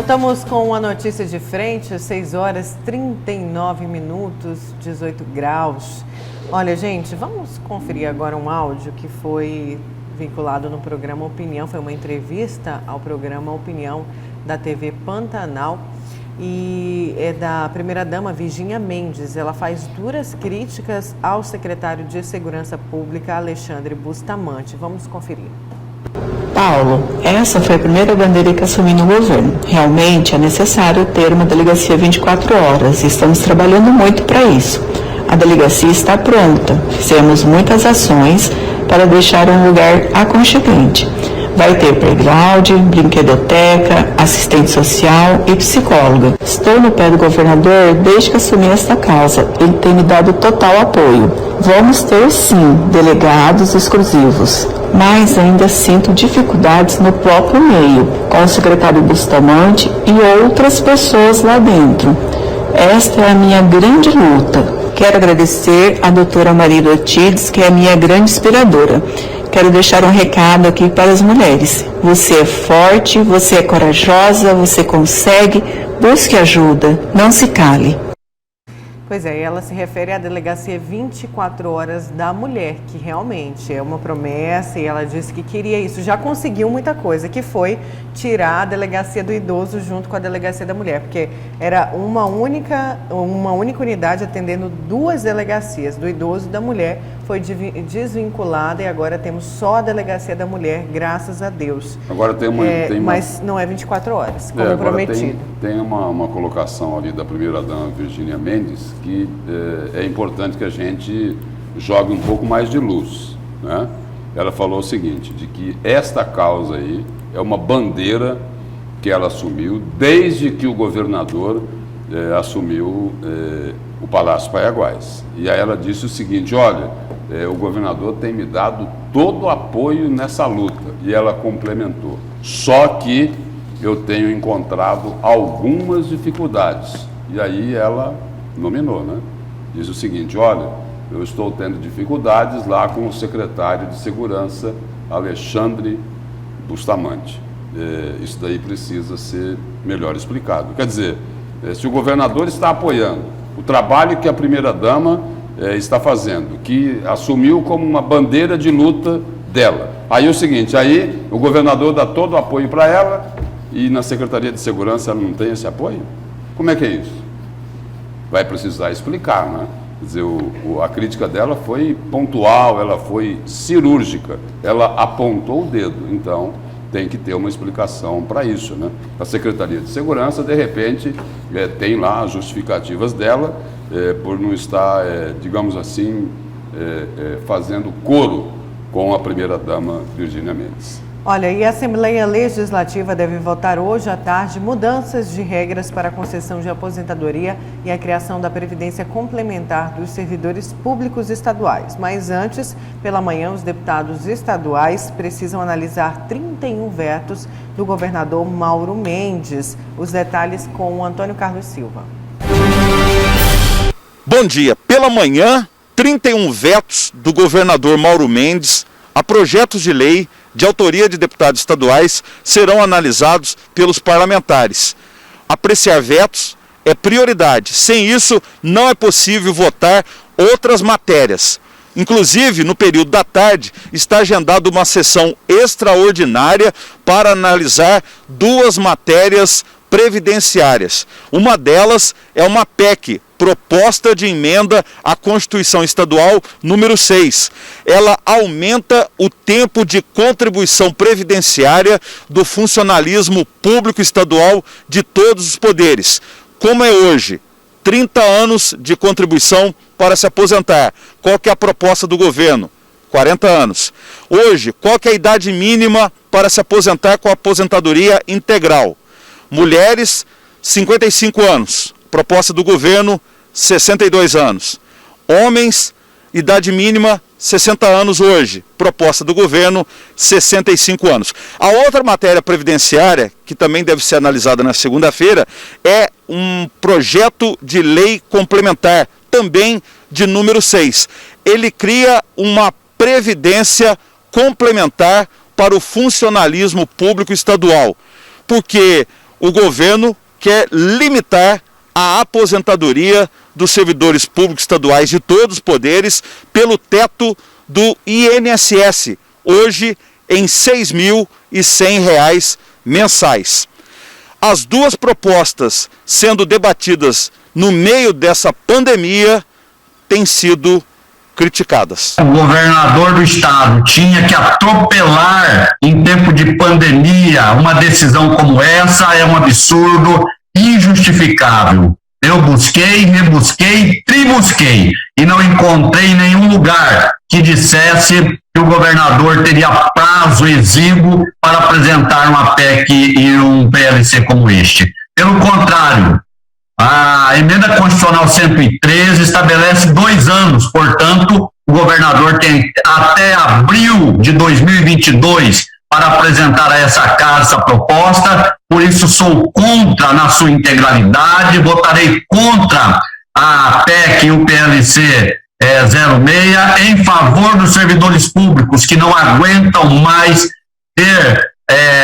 Voltamos com a notícia de frente, 6 horas 39 minutos, 18 graus. Olha, gente, vamos conferir agora um áudio que foi vinculado no programa Opinião. Foi uma entrevista ao programa Opinião da TV Pantanal e é da primeira-dama Virgínia Mendes. Ela faz duras críticas ao secretário de Segurança Pública, Alexandre Bustamante. Vamos conferir. Paulo, essa foi a primeira bandeira que assumi no governo. Realmente é necessário ter uma delegacia 24 horas e estamos trabalhando muito para isso. A delegacia está pronta, fizemos muitas ações para deixar um lugar aconchegante. Vai ter playground, brinquedoteca, assistente social e psicóloga. Estou no pé do governador desde que assumi esta causa. Ele tem me dado total apoio. Vamos ter, sim, delegados exclusivos, mas ainda sinto dificuldades no próprio meio, com o secretário Bustamante e outras pessoas lá dentro. Esta é a minha grande luta. Quero agradecer a doutora Maria Ortiz, que é a minha grande inspiradora. Quero deixar um recado aqui para as mulheres. Você é forte, você é corajosa, você consegue, busque ajuda, não se cale. Pois é, ela se refere à delegacia 24 horas da mulher, que realmente é uma promessa e ela disse que queria isso. Já conseguiu muita coisa, que foi tirar a delegacia do idoso junto com a delegacia da mulher, porque era uma única unidade atendendo duas delegacias, do idoso e da mulher. Foi desvinculada e agora temos só a delegacia da mulher, graças a Deus. Agora mas não é 24 horas, como prometido. Tem uma colocação ali da primeira-dama Virgínia Mendes que é importante que a gente jogue um pouco mais de luz, né? Ela falou o seguinte, de que esta causa aí é uma bandeira que ela assumiu desde que o governador assumiu o Palácio Paiaguás. E aí ela disse o seguinte, olha, o governador tem me dado todo o apoio nessa luta. E ela complementou, só que eu tenho encontrado algumas dificuldades. E aí ela nominou, né? Diz o seguinte, olha, eu estou tendo dificuldades lá com o secretário de Segurança, Alexandre Bustamante. Isso daí precisa ser melhor explicado. Quer dizer, se o governador está apoiando o trabalho que a primeira-dama está fazendo, que assumiu como uma bandeira de luta dela. Aí é o seguinte, aí o governador dá todo o apoio para ela e na Secretaria de Segurança ela não tem esse apoio? Como é que é isso? Vai precisar explicar, né? Quer dizer, a crítica dela foi pontual, ela foi cirúrgica, ela apontou o dedo, então tem que ter uma explicação para isso, né? A Secretaria de Segurança, de repente, tem lá as justificativas dela por não estar, digamos assim, fazendo coro com a primeira-dama Virgínia Mendes. Olha, e a Assembleia Legislativa deve votar hoje à tarde mudanças de regras para a concessão de aposentadoria e a criação da Previdência Complementar dos servidores públicos estaduais. Mas antes, pela manhã, os deputados estaduais precisam analisar 31 vetos do governador Mauro Mendes. Os detalhes com o Antônio Carlos Silva. Bom dia. Pela manhã, 31 vetos do governador Mauro Mendes a projetos de lei de autoria de deputados estaduais serão analisados pelos parlamentares. Apreciar vetos é prioridade. Sem isso, não é possível votar outras matérias. Inclusive, no período da tarde, está agendada uma sessão extraordinária para analisar duas matérias previdenciárias. Uma delas é uma PEC, proposta de emenda à Constituição Estadual número 6. Ela aumenta o tempo de contribuição previdenciária do funcionalismo público estadual de todos os poderes. Como é hoje, 30 anos de contribuição para se aposentar. Qual que é a proposta do governo? 40 anos. Hoje, qual que é a idade mínima para se aposentar com a aposentadoria integral? Mulheres, 55 anos. Proposta do governo, 62 anos. Homens, idade mínima, 60 anos hoje. Proposta do governo, 65 anos. A outra matéria previdenciária, que também deve ser analisada na segunda-feira, é um projeto de lei complementar, também de número 6. Ele cria uma previdência complementar para o funcionalismo público estadual. Porque o governo quer limitar a aposentadoria dos servidores públicos estaduais de todos os poderes pelo teto do INSS, hoje em R$ 6.100 mensais. As duas propostas sendo debatidas no meio dessa pandemia têm sido criticadas. O governador do estado tinha que atropelar em tempo de pandemia uma decisão como essa, é um absurdo, injustificável. Eu busquei, rebusquei, tribusquei e não encontrei nenhum lugar que dissesse que o governador teria prazo exíguo para apresentar uma PEC e um PLC como este. Pelo contrário, a emenda constitucional 113 estabelece 2 anos, portanto, o governador tem até abril de 2022 para apresentar a essa casa essa proposta, por isso sou contra na sua integralidade, votarei contra a PEC e o PLC 06 em favor dos servidores públicos que não aguentam mais ter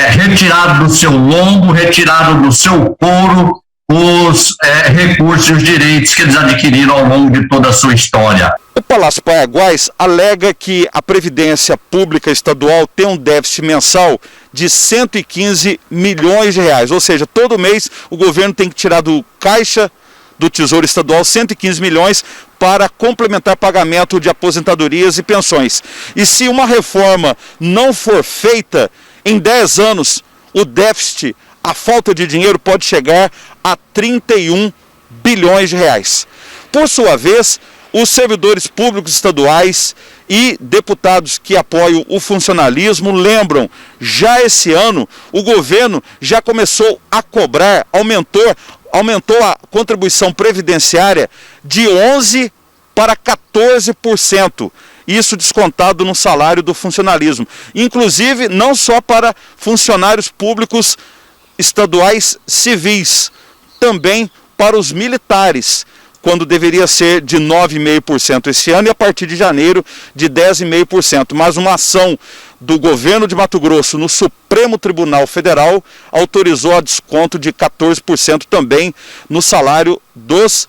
retirado do seu lombo, retirado do seu couro os recursos e os direitos que eles adquiriram ao longo de toda a sua história. O Palácio Paiaguás alega que a Previdência Pública Estadual tem um déficit mensal de R$ 115 milhões, ou seja, todo mês o governo tem que tirar do caixa do Tesouro Estadual 115 milhões para complementar pagamento de aposentadorias e pensões. E se uma reforma não for feita, em 10 anos, o déficit, a falta de dinheiro pode chegar a 31 bilhões de reais. Por sua vez, os servidores públicos estaduais e deputados que apoiam o funcionalismo lembram, já esse ano, o governo já começou a cobrar, aumentou a contribuição previdenciária de 11% para 14%. Isso descontado no salário do funcionalismo. Inclusive, não só para funcionários públicos estaduais civis, também para os militares, quando deveria ser de 9,5% esse ano e a partir de janeiro de 10,5%. Mas uma ação do governo de Mato Grosso no Supremo Tribunal Federal autorizou a desconto de 14% também no salário dos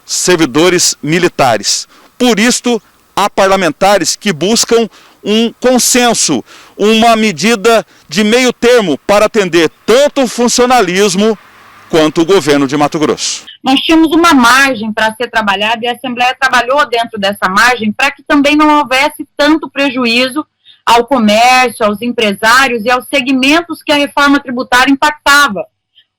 servidores militares. Por isto, há parlamentares que buscam um consenso, uma medida de meio termo para atender tanto o funcionalismo quanto o governo de Mato Grosso. Nós tínhamos uma margem para ser trabalhada e a Assembleia trabalhou dentro dessa margem para que também não houvesse tanto prejuízo ao comércio, aos empresários e aos segmentos que a reforma tributária impactava.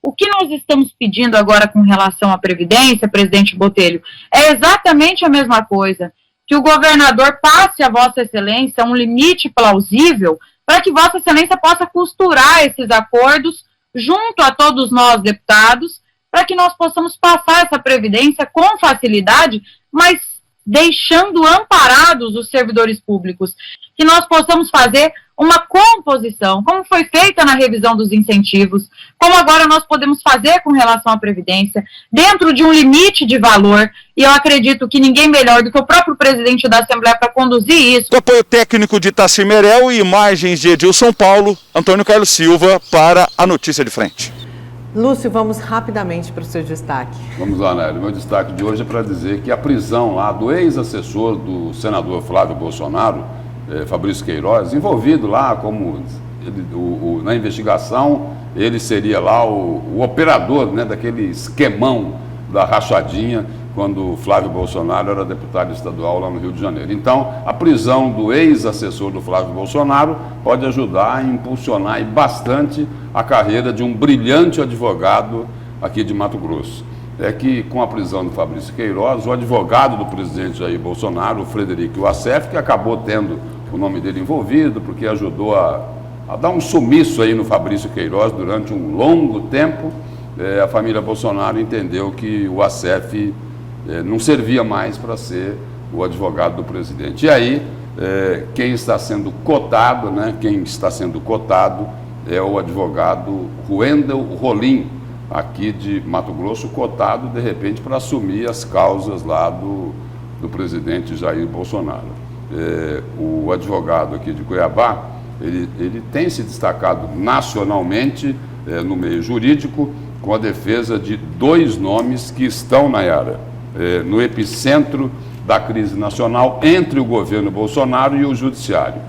O que nós estamos pedindo agora com relação à Previdência, presidente Botelho, é exatamente a mesma coisa, que o governador passe a Vossa Excelência um limite plausível para que Vossa Excelência possa costurar esses acordos junto a todos nós, deputados, para que nós possamos passar essa Previdência com facilidade, mas deixando amparados os servidores públicos, que nós possamos fazer uma composição, como foi feita na revisão dos incentivos, como agora nós podemos fazer com relação à Previdência, dentro de um limite de valor, e eu acredito que ninguém melhor do que o próprio presidente da Assembleia para conduzir isso. O apoio técnico de Tacir Merel e imagens de Edilson Paulo, Antônio Carlos Silva para a Notícia de Frente. Lúcio, vamos rapidamente para o seu destaque. Vamos lá, Nélio. Meu destaque de hoje é para dizer que a prisão lá do ex-assessor do senador Flávio Bolsonaro, Fabrício Queiroz, envolvido lá como na investigação, ele seria lá o operador, né, daquele esquemão da rachadinha quando Flávio Bolsonaro era deputado estadual lá no Rio de Janeiro. Então, a prisão do ex-assessor do Flávio Bolsonaro pode ajudar a impulsionar bastante a carreira de um brilhante advogado aqui de Mato Grosso. É que com a prisão do Fabrício Queiroz, o advogado do presidente Jair Bolsonaro, o Frederico Wassef, que acabou tendo o nome dele envolvido, porque ajudou a dar um sumiço aí no Fabrício Queiroz durante um longo tempo, a família Bolsonaro entendeu que o Wassef não servia mais para ser o advogado do presidente. E aí, quem está sendo cotado, né, é o advogado Wendel Rolim, aqui de Mato Grosso, cotado, de repente, para assumir as causas lá do presidente Jair Bolsonaro. O advogado aqui de Cuiabá, ele tem se destacado nacionalmente no meio jurídico, com a defesa de 2 nomes que estão, Nayara, no epicentro da crise nacional entre o governo Bolsonaro e o judiciário.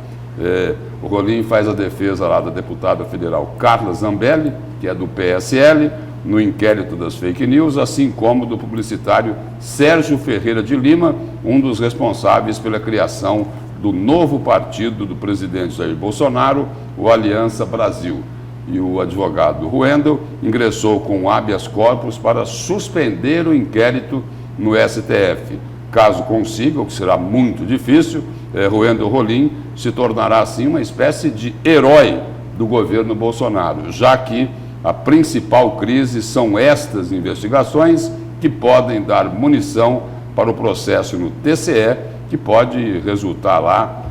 O Rolim faz a defesa lá da deputada federal Carla Zambelli, que é do PSL, no inquérito das fake news, assim como do publicitário Sérgio Ferreira de Lima, um dos responsáveis pela criação do novo partido do presidente Jair Bolsonaro, o Aliança Brasil. E o advogado Ruendel ingressou com habeas corpus para suspender o inquérito no STF. Caso consiga, o que será muito difícil, Ruendel Rolim se tornará assim uma espécie de herói do governo Bolsonaro, já que a principal crise são estas investigações que podem dar munição para o processo no TCE, que pode resultar lá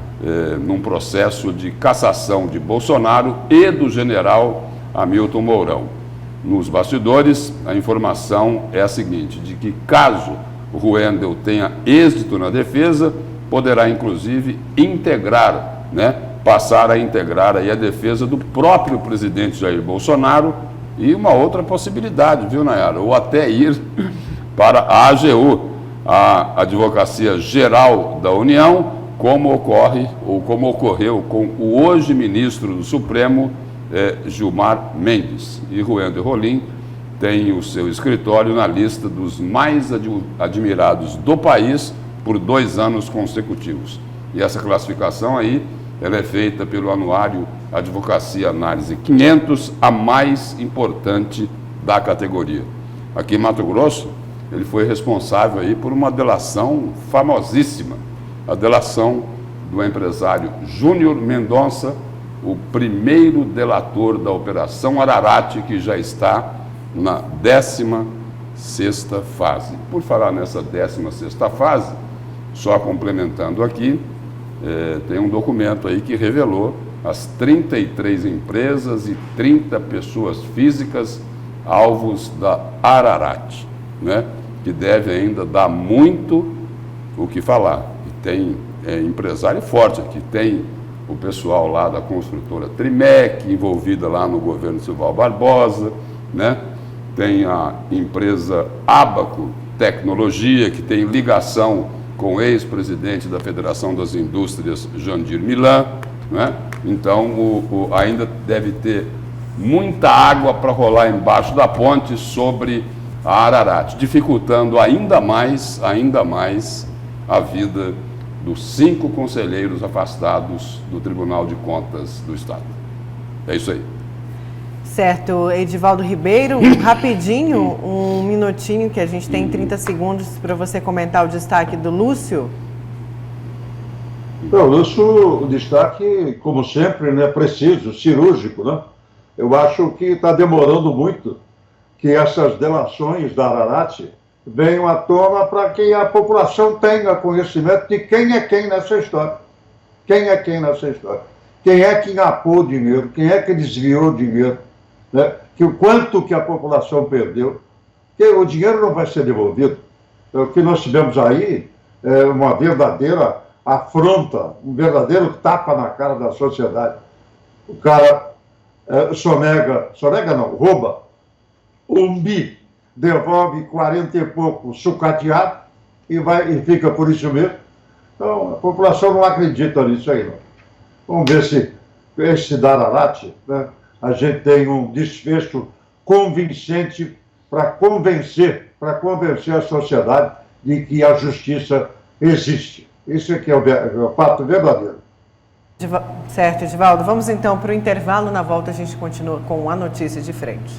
num processo de cassação de Bolsonaro e do general Hamilton Mourão. Nos bastidores, a informação é a seguinte, de que caso o Ruendel tenha êxito na defesa, poderá inclusive integrar, passar a integrar aí a defesa do próprio presidente Jair Bolsonaro e uma outra possibilidade, viu, Nayara? Ou até ir para a AGU, a Advocacia Geral da União, como ocorreu com o hoje ministro do Supremo, Gilmar Mendes. E Ruendel Rolim tem o seu escritório na lista dos mais admirados do país por 2 anos consecutivos. E essa classificação aí, ela é feita pelo anuário Advocacia Análise 500, a mais importante da categoria. Aqui em Mato Grosso, ele foi responsável aí por uma delação famosíssima, a delação do empresário Júnior Mendonça, o primeiro delator da Operação Ararate, que já está na 16ª fase. Por falar nessa 16ª fase, só complementando aqui, tem um documento aí que revelou as 33 empresas e 30 pessoas físicas alvos da Ararate, que deve ainda dar muito o que falar. E tem empresário forte aqui, tem o pessoal lá da construtora Trimec, envolvida lá no governo Silval Barbosa, tem a empresa Abaco Tecnologia, que tem ligação com o ex-presidente da Federação das Indústrias, Jandir Milan, Então, ainda deve ter muita água para rolar embaixo da ponte sobre a Ararate, dificultando ainda mais a vida dos 5 conselheiros afastados do Tribunal de Contas do Estado. É isso aí. Certo, Edivaldo Ribeiro, rapidinho, um minutinho que a gente tem 30 segundos para você comentar o destaque do Lúcio. Não, Lúcio, o destaque, como sempre, preciso, cirúrgico, Eu acho que está demorando muito que essas delações da Ararate venham à tona para que a população tenha conhecimento de quem é quem nessa história. Quem é quem nessa história? Quem é que engapou o dinheiro? Quem é que desviou o dinheiro? Que o quanto que a população perdeu? Que o dinheiro não vai ser devolvido. O que nós tivemos aí é uma verdadeira afronta, um verdadeiro tapa na cara da sociedade. O cara rouba 1 bi, devolve 40 e pouco sucateado e fica por isso mesmo. Então, a população não acredita nisso aí, não. Vamos ver se esse da Ararate, a gente tem um desfecho convincente para convencer a sociedade de que a justiça existe. Isso aqui é o fato verdadeiro. Certo, Edivaldo. Vamos então para o intervalo. Na volta a gente continua com a notícia de frente.